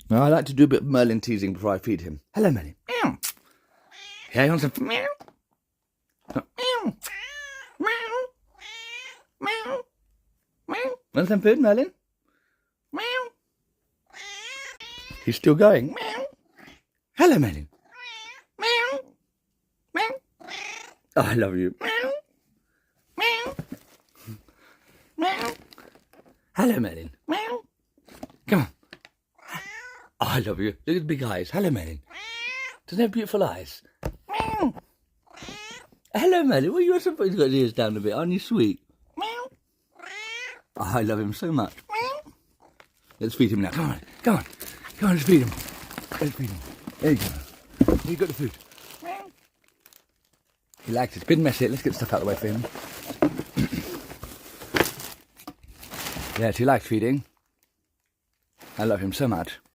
Now, I like to do a bit of Merlin teasing before I feed him. Hello, Merlin. Meow. Yeah, he wants some meow. Meow. Meow. Meow. Meow. Want some food, Merlin? Meow. He's still going. Meow. Hello, Merlin. Meow. Meow. Oh, I love you. Meow. Meow. Meow. Hello, Merlin. Meow. Come on. Oh, I love you. Look at the big eyes. Hello, Merlin. Doesn't he have beautiful eyes? Meow. Hello, Merlin. Well, you're supposed to got his ears down a bit. Aren't you sweet? Meow. Oh, I love him so much. Meow. Let's feed him now. Come on. Come on. Come on, let's feed him. Let's feed him. There you go. Here you got the food. Meow. He likes it. It's been messy. Let's get stuff out of the way for him. Yes, he likes feeding. I love him so much.